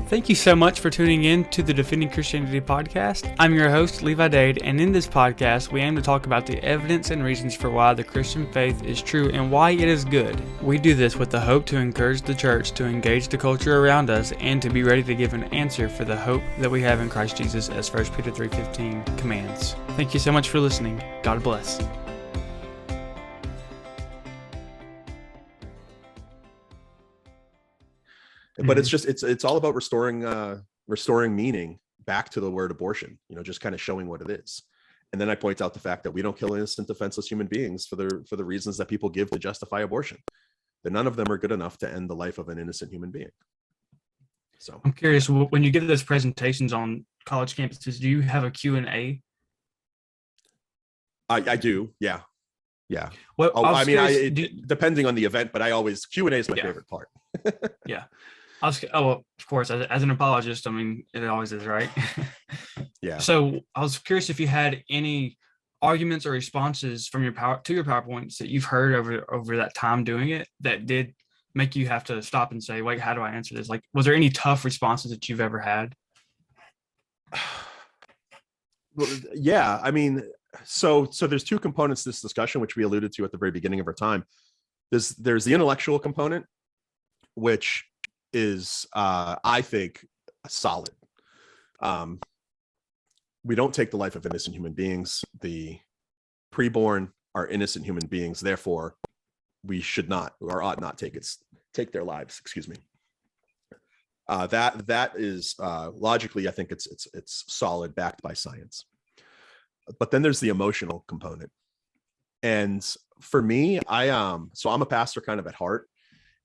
Thank you so much for tuning in to the Defending Christianity podcast. I'm your host, Levi Dade, and in this podcast, we aim to talk about the evidence and reasons for why the Christian faith is true and why it is good. We do this with the hope to encourage the church to engage the culture around us and to be ready to give an answer for the hope that we have in Christ Jesus, as 1 Peter 3:15 commands. Thank you so much for listening. God bless. But it's all about restoring meaning back to the word abortion, just kind of showing what it is. And then I point out the fact that we don't kill innocent, defenseless human beings for the reasons that people give to justify abortion. That none of them are good enough to end the life of an innocent human being. So I'm curious, when you give those presentations on college campuses, do you have a Q&A? I do. Yeah. Well, depending on the event, but Q&A is my favorite part. Yeah. Of course, as an apologist, it always is, right? Yeah. So I was curious if you had any arguments or responses from your PowerPoints that you've heard over that time doing it that did make you have to stop and say, wait, how do I answer this? Like, was there any tough responses that you've ever had? Well, yeah. So there's two components to this discussion, which we alluded to at the very beginning of our time. There's the intellectual component, which is, I think, solid. We don't take the life of innocent human beings. The preborn are innocent human beings. Therefore, we should not or ought not take their lives. Excuse me. That is logically, I think it's solid, backed by science. But then there's the emotional component, and for me, I'm a pastor kind of at heart,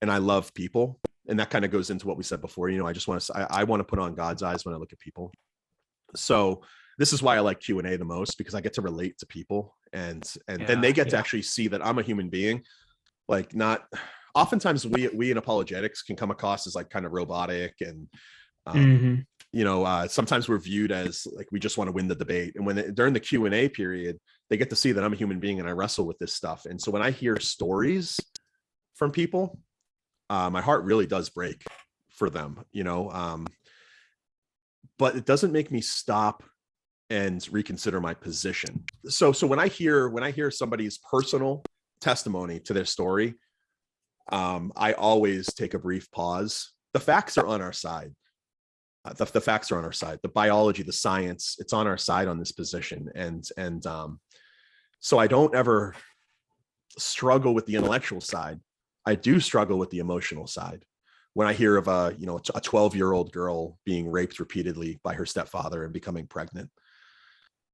and I love people. And that kind of goes into what we said before. I want to put on God's eyes when I look at people. So this is why I like Q&A the most, because I get to relate to people, and then they get to actually see that I'm a human being. Like, not oftentimes we in apologetics can come across as like kind of robotic, and sometimes we're viewed as like we just want to win the debate. And during the Q&A period, they get to see that I'm a human being and I wrestle with this stuff. And so when I hear stories from people, my heart really does break for them, but it doesn't make me stop and reconsider my position. So when I hear somebody's personal testimony to their story, I always take a brief pause. The facts are on our side. The facts are on our side. The biology, the science, it's on our side on this position. And so I don't ever struggle with the intellectual side. I do struggle with the emotional side. When I hear of a 12-year-old girl being raped repeatedly by her stepfather and becoming pregnant,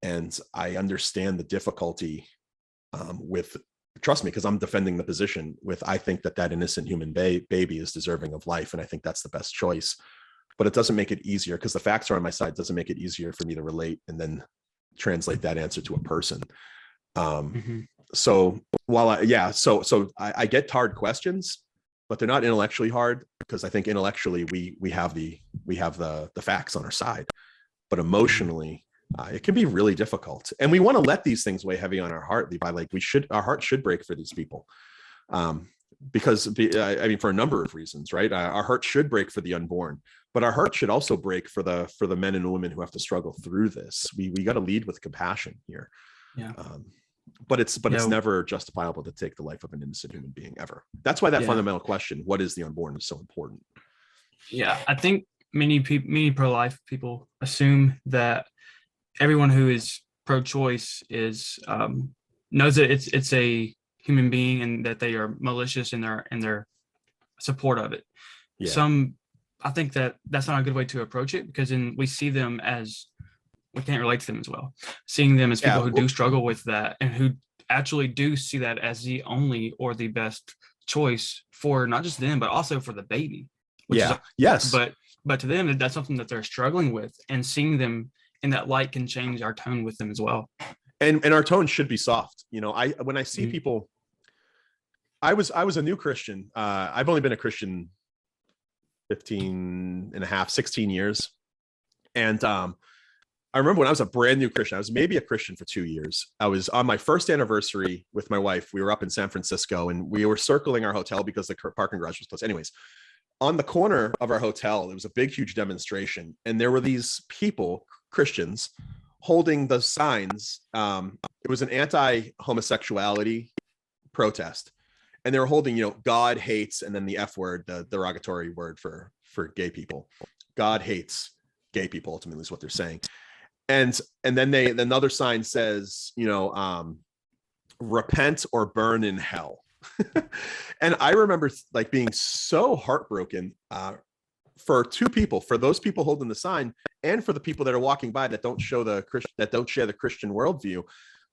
and I understand the difficulty trust me, because I'm defending the position I think that innocent human baby is deserving of life, and I think that's the best choice. But it doesn't make it easier, because the facts are on my side. It doesn't make it easier for me to relate and then translate that answer to a person. So while I get hard questions, but they're not intellectually hard, because I think intellectually we have the facts on our side, but emotionally it can be really difficult. And we want to let these things weigh heavy on our heart, Levi. Like, our heart should break for these people. Because for a number of reasons, right? Our heart should break for the unborn, but our heart should also break for the men and women who have to struggle through this. We got to lead with compassion here. Yeah. But it's never justifiable to take the life of an innocent human being, ever. That's why that fundamental question, what is the unborn, is so important. Yeah, I think many pro-life people assume that everyone who is pro-choice is knows that it's a human being and that they are malicious in their support of it. Yeah. I think that's not a good way to approach it, because then we see them as, we can't relate to them as well. Seeing them as people who do struggle with that, and who actually do see that as the only or the best choice for not just them, but also for the baby. Yes. But to them, that's something that they're struggling with, and seeing them in that light can change our tone with them as well. And our tone should be soft. When I see people, I was a new Christian. I've only been a Christian 16 years. And I remember when I was a brand new Christian, I was maybe a Christian for 2 years. I was on my first anniversary with my wife. We were up in San Francisco, and we were circling our hotel because the parking garage was closed. Anyways, on the corner of our hotel, there was a big, huge demonstration, and there were these people, Christians, holding the signs. It was an anti-homosexuality protest, and they were holding, God hates, and then the F word, the derogatory word for gay people. God hates gay people, ultimately, is what they're saying. And then another sign says, repent or burn in hell. And I remember like being so heartbroken for two people, for those people holding the sign, and for the people that are walking by that don't share the Christian worldview,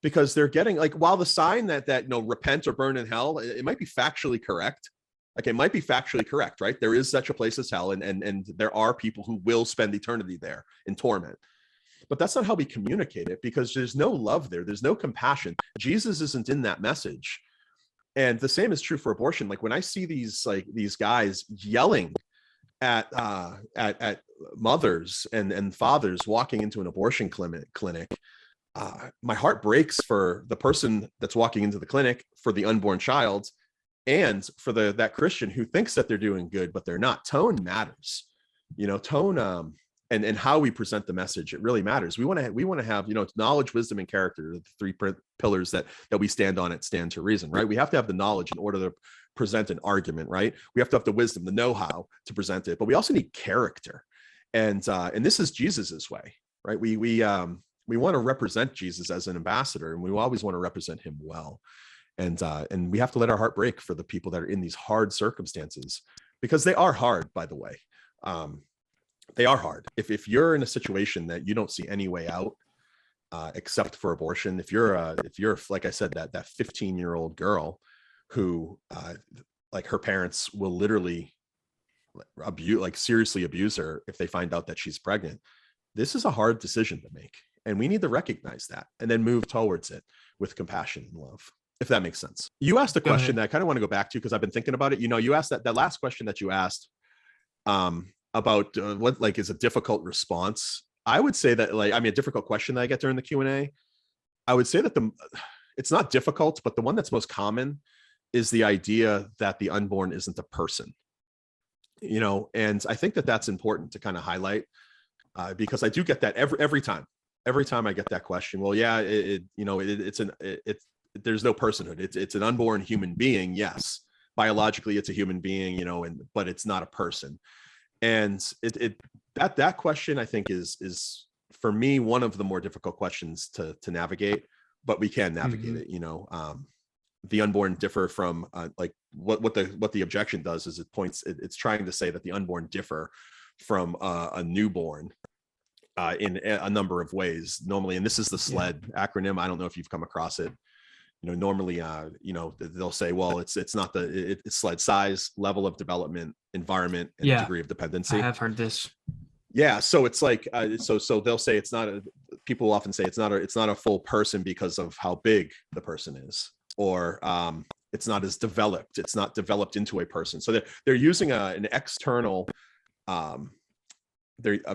because they're getting, like, while the sign that repent or burn in hell, it might be factually correct. Like, it might be factually correct, right? There is such a place as hell, and there are people who will spend eternity there in torment. But that's not how we communicate it, because there's no love there. There's no compassion. Jesus isn't in that message. And the same is true for abortion. Like, when I see these guys yelling at mothers and fathers walking into an abortion clinic, my heart breaks for the person that's walking into the clinic, for the unborn child, and for that Christian who thinks that they're doing good, but they're not. Tone matters, tone, and how we present the message, it really matters. We want to have, knowledge, wisdom, and character, the three pillars that we stand on at Stand to Reason, right? We have to have the knowledge in order to present an argument, right? We have to have the wisdom, the know-how to present it, but we also need character. And this is Jesus's way, right? We want to represent Jesus as an ambassador, and we always want to represent him well. And we have to let our heart break for the people that are in these hard circumstances, because they are hard, by the way. They are hard. If you're in a situation that you don't see any way out, except for abortion, if you're like I said, that 15-year-old girl who like her parents will literally seriously abuse her if they find out that she's pregnant, this is a hard decision to make, and we need to recognize that and then move towards it with compassion and love, if that makes sense. You asked a question that I kind of want to go back to, because I've been thinking about it. You asked that last question that you asked about what like is a difficult response. I would say that, like, a difficult question that I get during the Q&A, I would say that it's not difficult, but the one that's most common is the idea that the unborn isn't a person, and I think that that's important to kind of highlight, because I do get that every time I get that question. Well, yeah, there's no personhood. It's an unborn human being. Yes, biologically it's a human being, but it's not a person. And that question, I think, is for me one of the more difficult questions to navigate, but we can navigate it. The unborn differ from like what the objection does is it's trying to say that the unborn differ from a newborn in a number of ways normally. And this is the SLED acronym. I don't know if you've come across it. Normally, they'll say, well, it's not it's SLED: size, level of development, environment, and degree of dependency. I have heard this. Yeah. So it's like, so they'll say people often say it's not a full person because of how big the person is, or it's not as developed. It's not developed into a person. So they're using an external a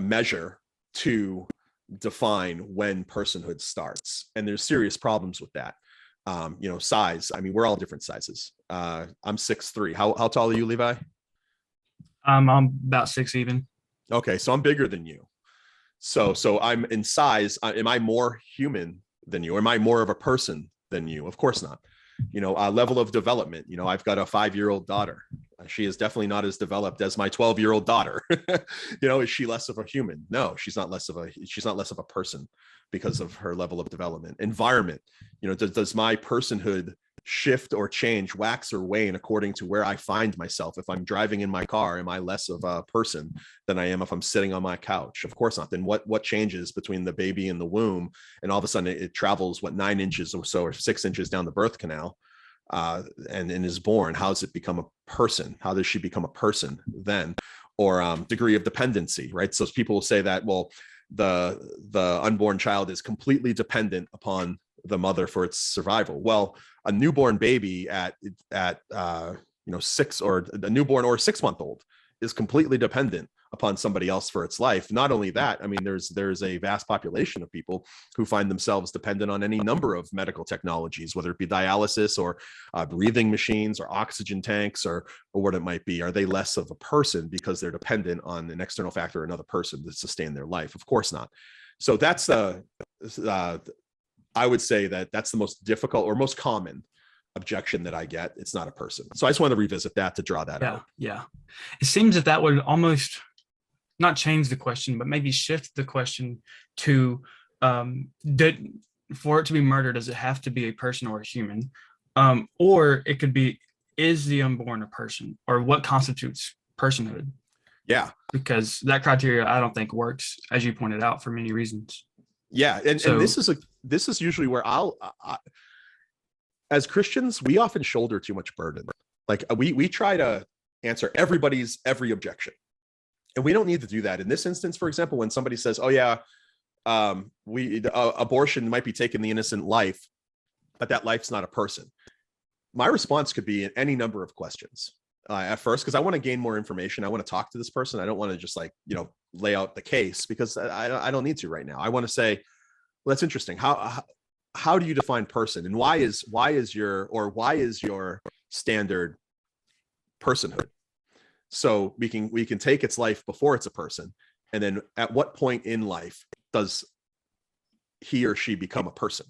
measure to define when personhood starts. And there's serious problems with that. Size. We're all different sizes. I'm 6'3". How tall are you, Levi? I'm about 6 even. Okay, so I'm bigger than you. So I'm in size. Am I more human than you? Am I more of a person than you? Of course not. Level of development. I've got a 5-year-old daughter. She is definitely not as developed as my 12-year-old daughter. Is she less of a human? No, she's not less of a person because of her level of development. Environment. Does my personhood shift or change, wax or wane according to where I find myself? If I'm driving in my car, am I less of a person than I am if I'm sitting on my couch? Of course not. Then what changes between the baby and the womb, and all of a sudden it travels 9 inches or so, or 6 inches down the birth canal, and is born? How does it become a person? How does she become a person then? Or degree of dependency, right? So people will say that, well, the unborn child is completely dependent upon the mother for its survival. Well, a newborn baby at 6, or a newborn or 6-month-old is completely dependent upon somebody else for its life. Not only that, I mean, there's a vast population of people who find themselves dependent on any number of medical technologies, whether it be dialysis or breathing machines or oxygen tanks or what it might be. Are they less of a person because they're dependent on an external factor or another person to sustain their life? Of course not. So that's I would say that's the most difficult or most common objection that I get. It's not a person. So I just want to revisit that to draw that out. Yeah. It seems that would almost not change the question, but maybe shift the question to for it to be murder, does it have to be a person or a human? Or it could be, is the unborn a person, or what constitutes personhood? Yeah. Because that criteria I don't think works, as you pointed out, for many reasons. Yeah. And this is usually where as Christians, we often shoulder too much burden. Like we try to answer every objection. And we don't need to do that. In this instance, for example, when somebody says, oh yeah, abortion might be taking the innocent life, but that life's not a person. My response could be in any number of questions at first, because I want to gain more information. I want to talk to this person. I don't want to just lay out the case, because I don't need to right now. I want to say, well, that's interesting. How do you define person, and why is your standard personhood? So we can take its life before it's a person, and then at what point in life does he or she become a person?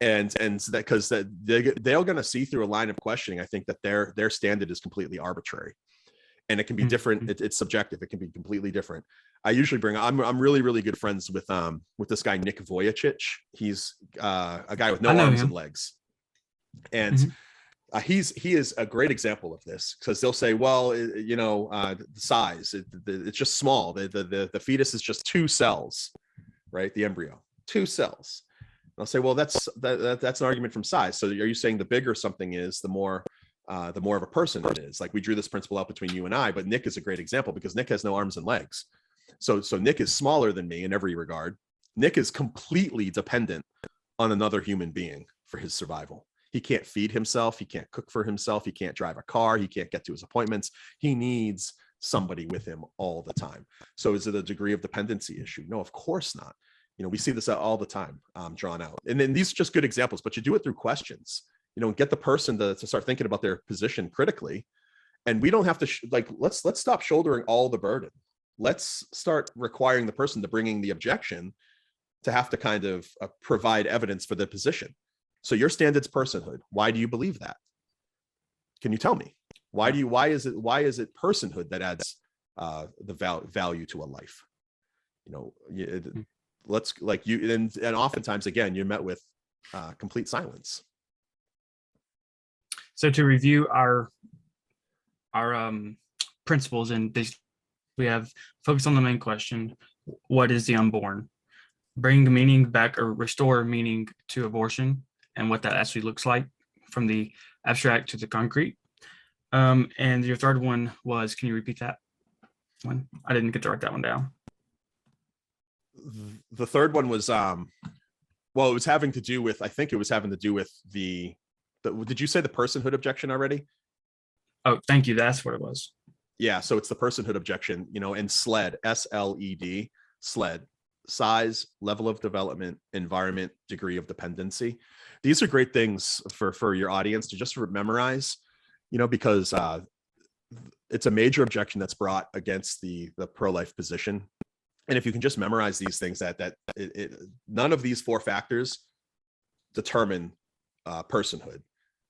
And that, because they're going to see through a line of questioning, I think, that their standard is completely arbitrary, and it can be different. It's subjective. It can be completely different. I usually I'm really, really good friends with this guy Nick Vujicic. He's a guy with no arms and legs, and he is a great example of this, because they'll say, well, the size, it's just small. The fetus is just 2 cells, right? The embryo, 2 cells. And I'll say, well, that's an argument from size. So are you saying the bigger something is, the more of a person it is? Like, we drew this principle out between you and I, but Nick is a great example, because Nick has no arms and legs. So Nick is smaller than me in every regard. Nick is completely dependent on another human being for his survival. He can't feed himself. He can't cook for himself. He can't drive a car. He can't get to his appointments. He needs somebody with him all the time. So is it a degree of dependency issue? No, of course not. We see this all the time, drawn out. And then these are just good examples, but you do it through questions, get the person to start thinking about their position critically. And we don't have to let's stop shouldering all the burden. Let's start requiring the person to bringing the objection to have to kind of provide evidence for their position. So your standard's personhood. Why do you believe that? Can you tell me? Why is it personhood that adds the value to a life? Let's and oftentimes, again, you're met with complete silence. So to review our principles, and we have focused on the main question: what is the unborn? Bring meaning back, or restore meaning to abortion, and what that actually looks like from the abstract to the concrete. And your third one was, can you repeat that one? I didn't get to write that one down. The third one was, it was having to do with, the did you say the personhood objection already? Oh, thank you. That's what it was. Yeah. So it's the personhood objection, and SLED, SLED, SLED, size, level of development, environment, degree of dependency. These are great things for your audience to just memorize, because it's a major objection that's brought against the pro-life position. And if you can just memorize these things, none of these 4 factors determine personhood: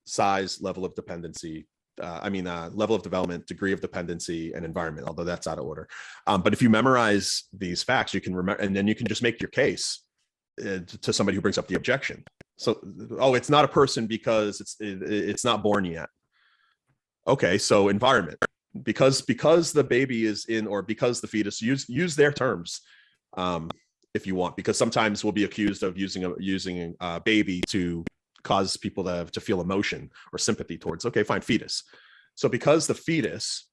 size, level of dependency, level of development, degree of dependency, and environment, although that's out of order. But if you memorize these facts, you can remember, and then you can just make your case to somebody who brings up the objection. So, it's not a person because it's not born yet. Okay, so environment, because the baby is in, or because the fetus, use their terms if you want, because sometimes we'll be accused of using a baby to cause people to feel emotion or sympathy towards. Okay, fine, fetus. So because the fetus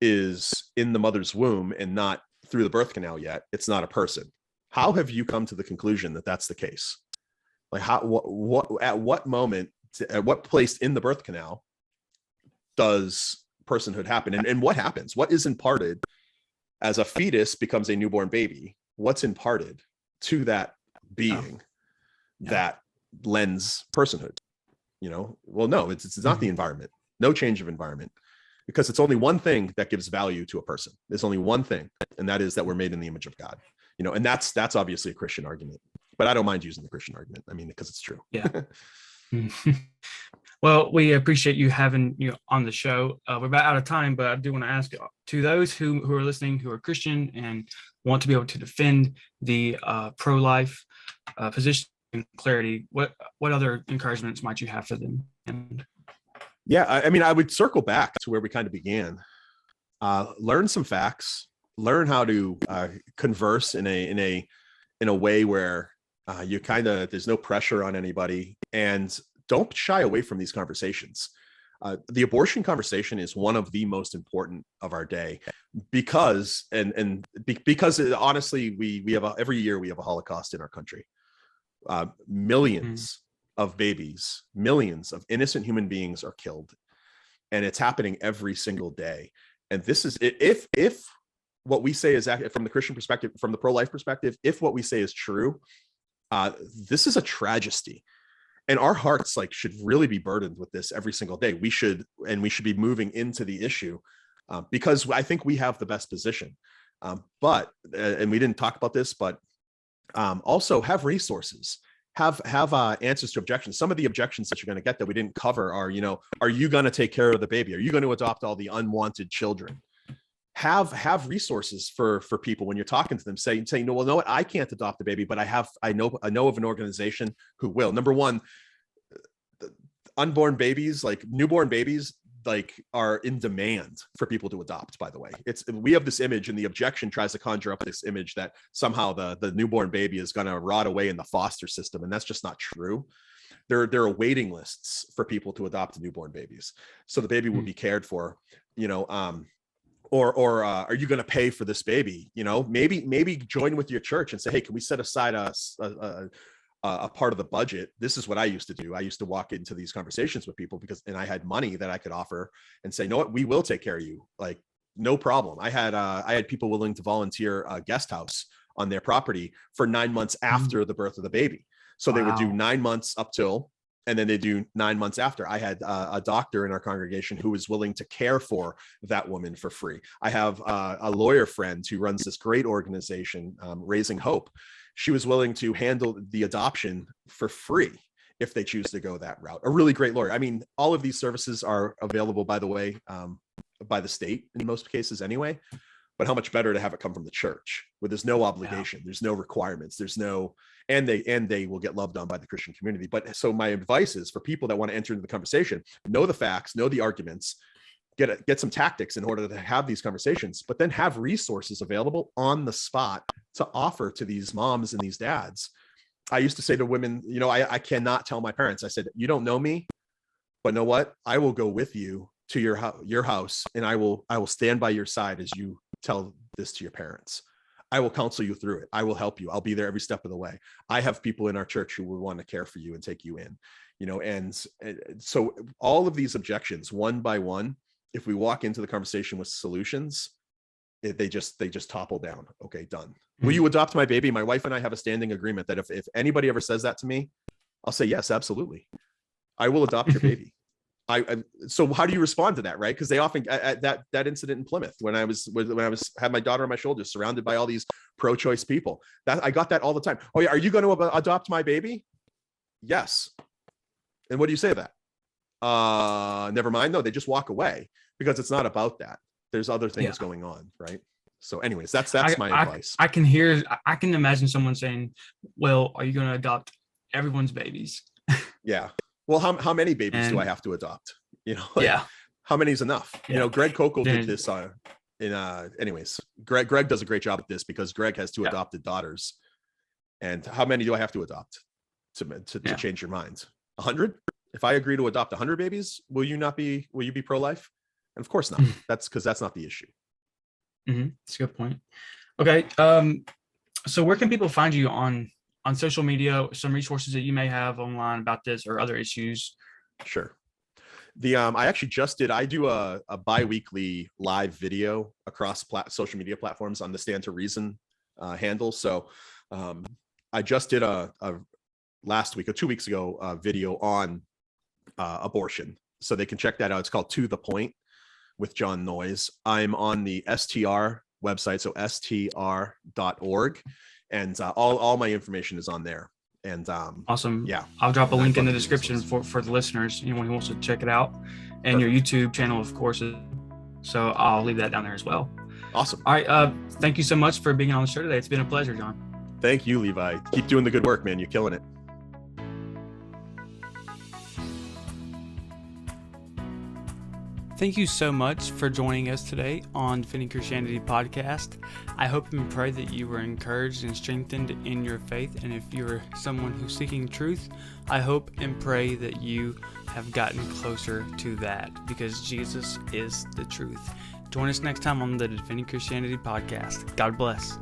is in the mother's womb and not through the birth canal yet, it's not a person. How have you come to the conclusion that that's the case? Like, at what moment, at what place in the birth canal does personhood happen? And what happens? What is imparted as a fetus becomes a newborn baby? What's imparted to that being that lends personhood? Well, no, it's not the environment. No change of environment, because it's only one thing that gives value to a person. There's only one thing, and that is that we're made in the image of God. And that's obviously a Christian argument, but I don't mind using the Christian argument. I mean, because it's true. Yeah. Well, we appreciate you having you on the show. We're about out of time, but I do want to ask, to those who are listening, who are Christian and want to be able to defend the pro-life position in clarity, what other encouragements might you have for them? I mean, I would circle back to where we kind of began. Learn some facts. Learn how to converse in a way where you kind of, there's no pressure on anybody, and don't shy away from these conversations. The abortion conversation is one of the most important of our day because honestly, we have every year we have a Holocaust in our country. Millions of babies, millions of innocent human beings are killed, and it's happening every single day. And this is, if what we say is, from the Christian perspective, from the pro-life perspective, if what we say is true, this is a tragedy. And our hearts should really be burdened with this every single day. We should be moving into the issue because I think we have the best position. But we didn't talk about this, but also have resources, have answers to objections. Some of the objections that you're going to get that we didn't cover are, are you going to take care of the baby? Are you going to adopt all the unwanted children? Have resources for people when you're talking to them, saying, no, well, no, I can't adopt the baby, but I know of an organization who will. Number one, unborn babies, newborn babies, are in demand for people to adopt. By the way, we have this image, and the objection tries to conjure up this image that somehow the newborn baby is going to rot away in the foster system, and that's just not true. There are waiting lists for people to adopt newborn babies, so the baby will be cared for. Or are you going to pay for this baby? Maybe join with your church and say, hey, can we set aside a part of the budget? This is what I used to do. I used to walk into these conversations with people and I had money that I could offer and say, no, what, we will take care of you. No problem. I had people willing to volunteer a guest house on their property for 9 months after the birth of the baby. So they would do 9 months up till, and then they do 9 months after. I had a doctor in our congregation who was willing to care for that woman for free. I have a lawyer friend who runs this great organization, Raising Hope. She was willing to handle the adoption for free if they choose to go that route. A really great lawyer. I mean, all of these services are available, by the way, by the state in most cases anyway. But how much better to have it come from the church, where there's no obligation, there's no requirements, and they will get loved on by the Christian community. But so my advice is for people that want to enter into the conversation, know the facts, know the arguments, get some tactics in order to have these conversations, but then have resources available on the spot to offer to these moms and these dads. I used to say to women, I cannot tell my parents. I said, you don't know me, but know what? I will go with you to your house, and I will stand by your side as you tell this to your parents. I will counsel you through it. I will help you. I'll be there every step of the way. I have people in our church who will want to care for you and take you in, and so all of these objections, one by one, if we walk into the conversation with solutions, they just topple down. Okay, done. Will you adopt my baby? My wife and I have a standing agreement that if anybody ever says that to me, I'll say, yes, absolutely. I will adopt your baby. So how do you respond to that, right? Because they often, that incident in Plymouth, when I had my daughter on my shoulders, surrounded by all these pro-choice people, that I got that all the time. Oh yeah, are you going to adopt my baby? Yes. And what do you say to that? Never mind. No, they just walk away because it's not about that. There's other things going on, right? So, anyways, that's my advice. I can imagine someone saying, "Well, are you going to adopt everyone's babies?" Yeah. Well, how many babies do I have to adopt? How many is enough? Yeah. Greg Kokel did this anyways, Greg does a great job at this because Greg has two adopted daughters. And how many do I have to adopt to change your mind? 100? If I agree to adopt 100 babies, will you be pro-life? And of course not. That's because that's not the issue. That's a good point. Okay. So where can people find you on social media, some resources that you may have online about this or other issues? Sure. I actually just did. I do a bi-weekly live video across social media platforms on the Stand to Reason handle. So I just did a last week or 2 weeks ago video on abortion. So they can check that out. It's called To the Point with Jon Noyes. I'm on the STR website, so str.org, and all my information is on there. And awesome. Yeah, I'll drop a link in the description for the listeners, anyone who wants to check it out, and your YouTube channel, of course. So I'll leave that down there as well. Awesome. All right. Thank you so much for being on the show today. It's been a pleasure, Jon. Thank you, Levi. Keep doing the good work, man. You're killing it. Thank you so much for joining us today on Defending Christianity podcast. I hope and pray that you were encouraged and strengthened in your faith. And if you're someone who's seeking truth, I hope and pray that you have gotten closer to that, because Jesus is the truth. Join us next time on the Defending Christianity podcast. God bless.